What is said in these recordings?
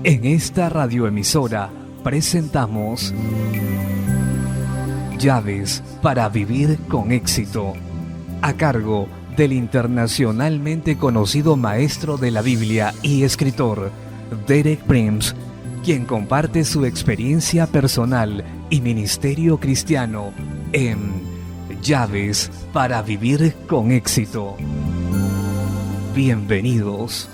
En esta radioemisora presentamos Llaves para vivir con éxito, a cargo del internacionalmente conocido maestro de la Biblia y escritor Derek Prince, quien comparte su experiencia personal y ministerio cristiano en Llaves para vivir con éxito. Bienvenidos.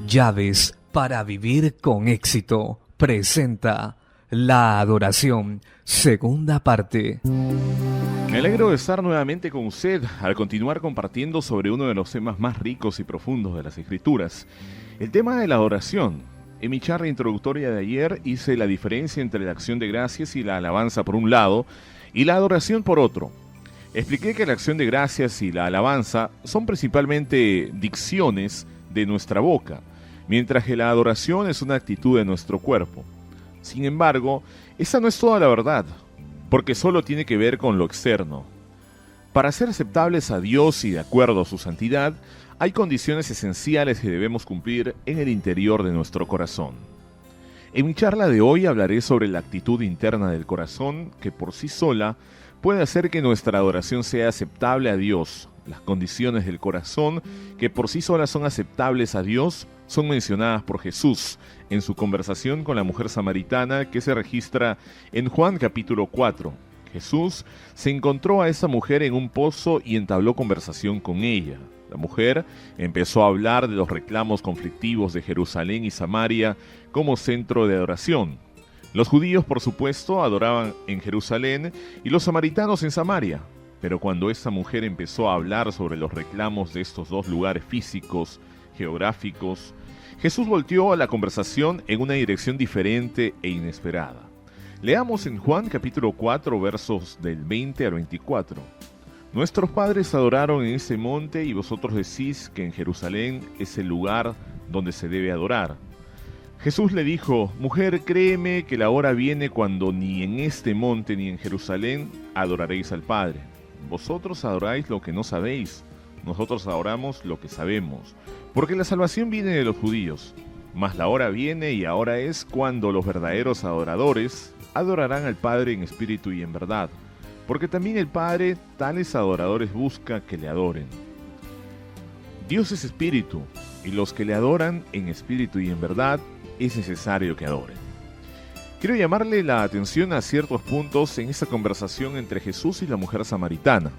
Llaves para vivir con éxito presenta la adoración, segunda parte. Me alegro de estar nuevamente con usted al continuar compartiendo sobre uno de los temas más ricos y profundos de las Escrituras, el tema de la adoración. En mi charla introductoria de ayer hice la diferencia entre la acción de gracias y la alabanza por un lado y la adoración por otro. Expliqué que la acción de gracias y la alabanza son principalmente dicciones de nuestra boca, mientras que la adoración es una actitud de nuestro cuerpo. Sin embargo, esa no es toda la verdad, porque solo tiene que ver con lo externo. Para ser aceptables a Dios y de acuerdo a su santidad, hay condiciones esenciales que debemos cumplir en el interior de nuestro corazón. En mi charla de hoy hablaré sobre la actitud interna del corazón que por sí sola puede hacer que nuestra adoración sea aceptable a Dios. Las condiciones del corazón que por sí solas son aceptables a Dios son mencionadas por Jesús en su conversación con la mujer samaritana que se registra en Juan capítulo 4. Jesús se encontró a esa mujer en un pozo y entabló conversación con ella. La mujer empezó a hablar de los reclamos conflictivos de Jerusalén y Samaria como centro de adoración. Los judíos, por supuesto, adoraban en Jerusalén y los samaritanos en Samaria. Pero cuando esta mujer empezó a hablar sobre los reclamos de estos dos lugares físicos, geográficos, Jesús volteó a la conversación en una dirección diferente e inesperada. Leamos en Juan capítulo 4, versos del 20 al 24. Nuestros padres adoraron en ese monte y vosotros decís que en Jerusalén es el lugar donde se debe adorar. Jesús le dijo: mujer, créeme que la hora viene cuando ni en este monte ni en Jerusalén adoraréis al Padre. Vosotros adoráis lo que no sabéis, nosotros adoramos lo que sabemos, porque la salvación viene de los judíos. Mas la hora viene y ahora es cuando los verdaderos adoradores adorarán al Padre en espíritu y en verdad, porque también el Padre tales adoradores busca que le adoren. Dios es espíritu, y los que le adoran en espíritu y en verdad es necesario que adoren. Quiero llamarle la atención a ciertos puntos en esta conversación entre Jesús y la mujer samaritana.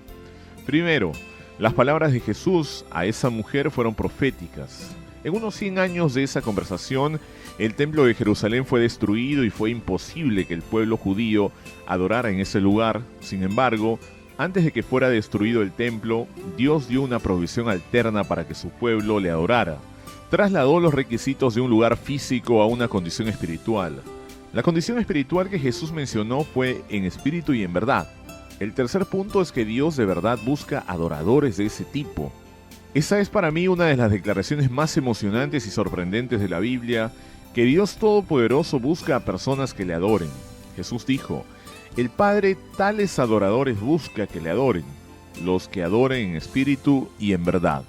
Primero, las palabras de Jesús a esa mujer fueron proféticas. En unos 100 años de esa conversación, el templo de Jerusalén fue destruido y fue imposible que el pueblo judío adorara en ese lugar. Sin embargo, antes de que fuera destruido el templo, Dios dio una provisión alterna para que su pueblo le adorara. Trasladó los requisitos de un lugar físico a una condición espiritual. La condición espiritual que Jesús mencionó fue en espíritu y en verdad. El tercer punto es que Dios de verdad busca adoradores de ese tipo. Esa es para mí una de las declaraciones más emocionantes y sorprendentes de la Biblia, que Dios Todopoderoso busca a personas que le adoren. Jesús dijo: el Padre tales adoradores busca que le adoren, los que adoren en espíritu y en verdad.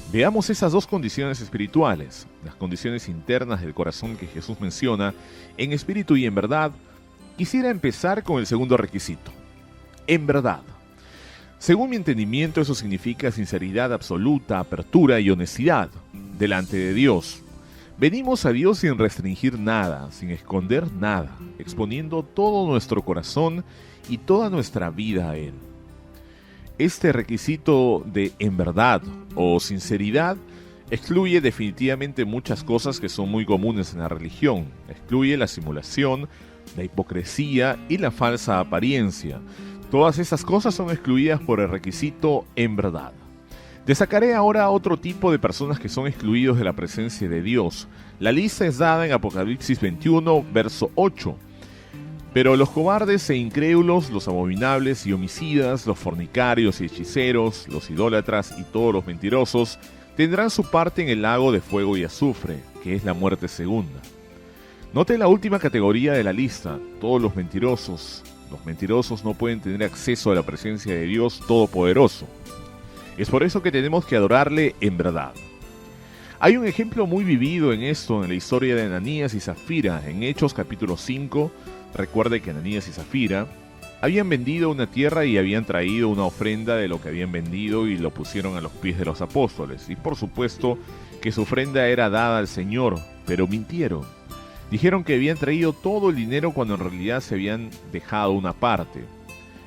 Veamos esas dos condiciones espirituales, las condiciones internas del corazón que Jesús menciona, en espíritu y en verdad. Quisiera empezar con el segundo requisito, en verdad. Según mi entendimiento, eso significa sinceridad absoluta, apertura y honestidad delante de Dios. Venimos a Dios sin restringir nada, sin esconder nada, exponiendo todo nuestro corazón y toda nuestra vida a Él. Este requisito de en verdad o sinceridad excluye definitivamente muchas cosas que son muy comunes en la religión. Excluye la simulación, la hipocresía y la falsa apariencia. Todas esas cosas son excluidas por el requisito en verdad. Destacaré ahora otro tipo de personas que son excluidos de la presencia de Dios. La lista es dada en Apocalipsis 21, verso 8. Pero los cobardes e incrédulos, los abominables y homicidas, los fornicarios y hechiceros, los idólatras y todos los mentirosos, tendrán su parte en el lago de fuego y azufre, que es la muerte segunda. Note la última categoría de la lista, todos los mentirosos. Los mentirosos no pueden tener acceso a la presencia de Dios Todopoderoso. Es por eso que tenemos que adorarle en verdad. Hay un ejemplo muy vivido en esto en la historia de Ananías y Zafira. En Hechos capítulo 5, recuerde que Ananías y Zafira habían vendido una tierra y habían traído una ofrenda de lo que habían vendido y lo pusieron a los pies de los apóstoles. Y por supuesto que su ofrenda era dada al Señor, pero mintieron. Dijeron que habían traído todo el dinero cuando en realidad se habían dejado una parte.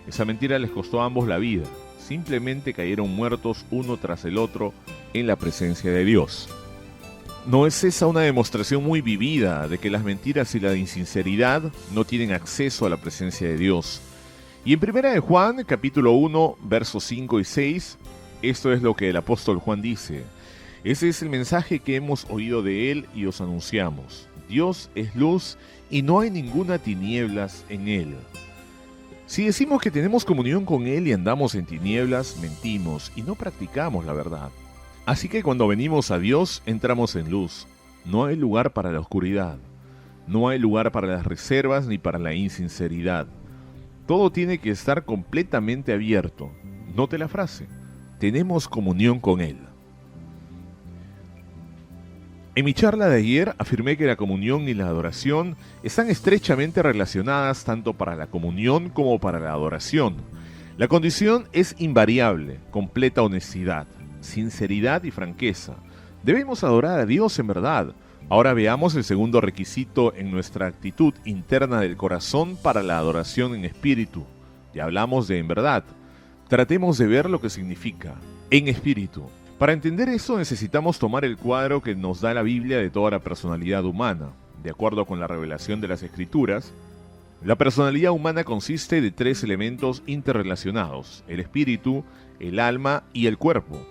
Esa mentira les costó a ambos la vida. Simplemente cayeron muertos uno tras el otro en la presencia de Dios. ¿No es esa una demostración muy vivida de que las mentiras y la insinceridad no tienen acceso a la presencia de Dios? Y en 1 de Juan, capítulo 1, versos 5 y 6, esto es lo que el apóstol Juan dice. Ese es el mensaje que hemos oído de él y os anunciamos. Dios es luz y no hay ninguna tinieblas en él. Si decimos que tenemos comunión con él y andamos en tinieblas, mentimos y no practicamos la verdad. Así que cuando venimos a Dios, entramos en luz. No hay lugar para la oscuridad. No hay lugar para las reservas ni para la insinceridad. Todo tiene que estar completamente abierto. Note la frase. Tenemos comunión con Él. En mi charla de ayer afirmé que la comunión y la adoración están estrechamente relacionadas tanto para la comunión como para la adoración. La condición es invariable, completa honestidad, sinceridad y franqueza. Debemos adorar a Dios en verdad. Ahora veamos el segundo requisito en nuestra actitud interna del corazón para la adoración en espíritu. Ya hablamos de en verdad. Tratemos de ver lo que significa en espíritu. Para entender eso necesitamos tomar el cuadro que nos da la Biblia de toda la personalidad humana. De acuerdo con la revelación de las Escrituras, la personalidad humana consiste de 3 elementos interrelacionados: el espíritu, el alma y el cuerpo.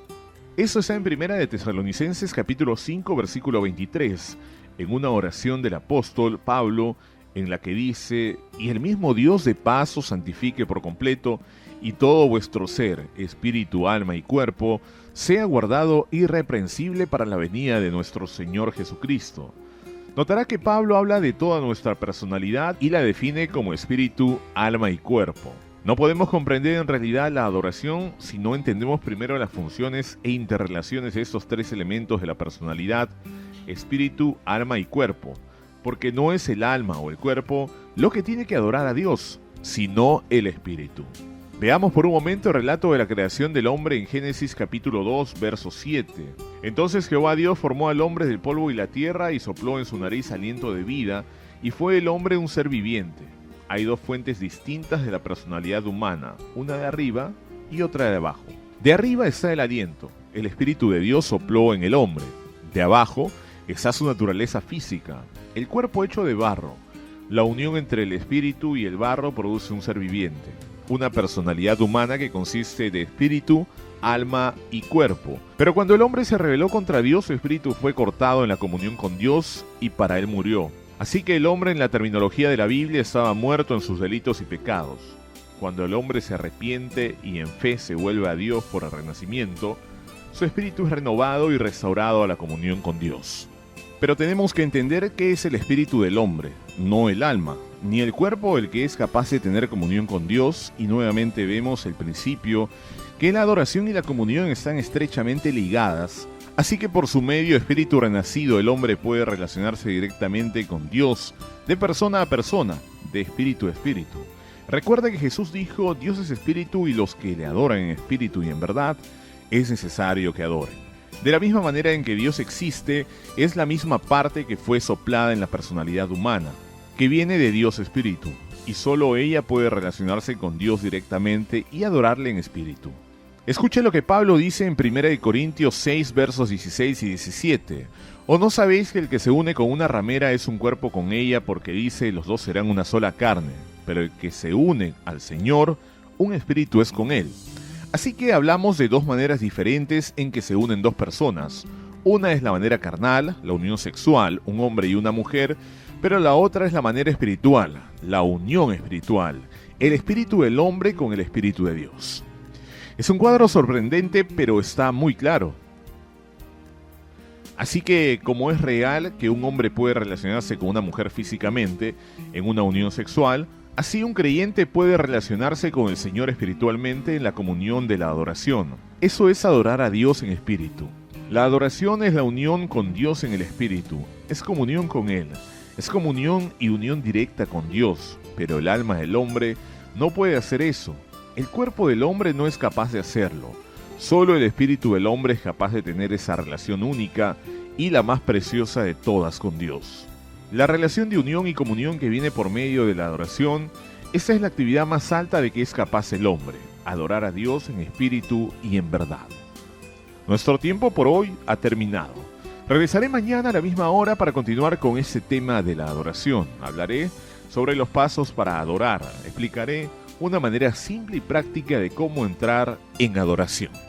Eso está en 1 de Tesalonicenses capítulo 5 versículo 23, en una oración del apóstol Pablo, en la que dice: y el mismo Dios de paz os santifique por completo, y todo vuestro ser, espíritu, alma y cuerpo, sea guardado irreprensible para la venida de nuestro Señor Jesucristo. Notará que Pablo habla de toda nuestra personalidad y la define como espíritu, alma y cuerpo. No podemos comprender en realidad la adoración si no entendemos primero las funciones e interrelaciones de estos 3 elementos de la personalidad, espíritu, alma y cuerpo, porque no es el alma o el cuerpo lo que tiene que adorar a Dios, sino el espíritu. Veamos por un momento el relato de la creación del hombre en Génesis capítulo 2, verso 7. Entonces Jehová Dios formó al hombre del polvo y la tierra y sopló en su nariz aliento de vida, y fue el hombre un ser viviente. Hay 2 fuentes distintas de la personalidad humana, una de arriba y otra de abajo. De arriba está el aliento, el Espíritu de Dios sopló en el hombre. De abajo está su naturaleza física, el cuerpo hecho de barro. La unión entre el espíritu y el barro produce un ser viviente, una personalidad humana que consiste de espíritu, alma y cuerpo. Pero cuando el hombre se rebeló contra Dios, su espíritu fue cortado en la comunión con Dios y para él murió. Así que el hombre en la terminología de la Biblia estaba muerto en sus delitos y pecados. Cuando el hombre se arrepiente y en fe se vuelve a Dios por el renacimiento, su espíritu es renovado y restaurado a la comunión con Dios. Pero tenemos que entender qué es el espíritu del hombre, no el alma, ni el cuerpo el que es capaz de tener comunión con Dios, y nuevamente vemos el principio que la adoración y la comunión están estrechamente ligadas. Así que por su medio espíritu renacido el hombre puede relacionarse directamente con Dios, de persona a persona, de espíritu a espíritu. Recuerda que Jesús dijo: Dios es espíritu y los que le adoran en espíritu y en verdad es necesario que adoren. De la misma manera en que Dios existe, es la misma parte que fue soplada en la personalidad humana, que viene de Dios espíritu, y solo ella puede relacionarse con Dios directamente y adorarle en espíritu. Escuche lo que Pablo dice en 1 Corintios 6, versos 16 y 17. ¿O no sabéis que el que se une con una ramera es un cuerpo con ella, porque dice: los 2 serán una sola carne? Pero el que se une al Señor, un espíritu es con él. Así que hablamos de 2 maneras diferentes en que se unen 2 personas. Una es la manera carnal, la unión sexual, un hombre y una mujer, pero la otra es la manera espiritual, la unión espiritual, el espíritu del hombre con el espíritu de Dios. Es un cuadro sorprendente, pero está muy claro. Así que, como es real que un hombre puede relacionarse con una mujer físicamente en una unión sexual, así un creyente puede relacionarse con el Señor espiritualmente en la comunión de la adoración. Eso es adorar a Dios en espíritu. La adoración es la unión con Dios en el espíritu, es comunión con Él, es comunión y unión directa con Dios, pero el alma del hombre no puede hacer eso. El cuerpo del hombre no es capaz de hacerlo. Solo el espíritu del hombre es capaz de tener esa relación única y la más preciosa de todas con Dios. La relación de unión y comunión que viene por medio de la adoración, esa es la actividad más alta de que es capaz el hombre, adorar a Dios en espíritu y en verdad. Nuestro tiempo por hoy ha terminado. Regresaré mañana a la misma hora para continuar con este tema de la adoración. Hablaré sobre los pasos para adorar. Explicaré una manera simple y práctica de cómo entrar en adoración.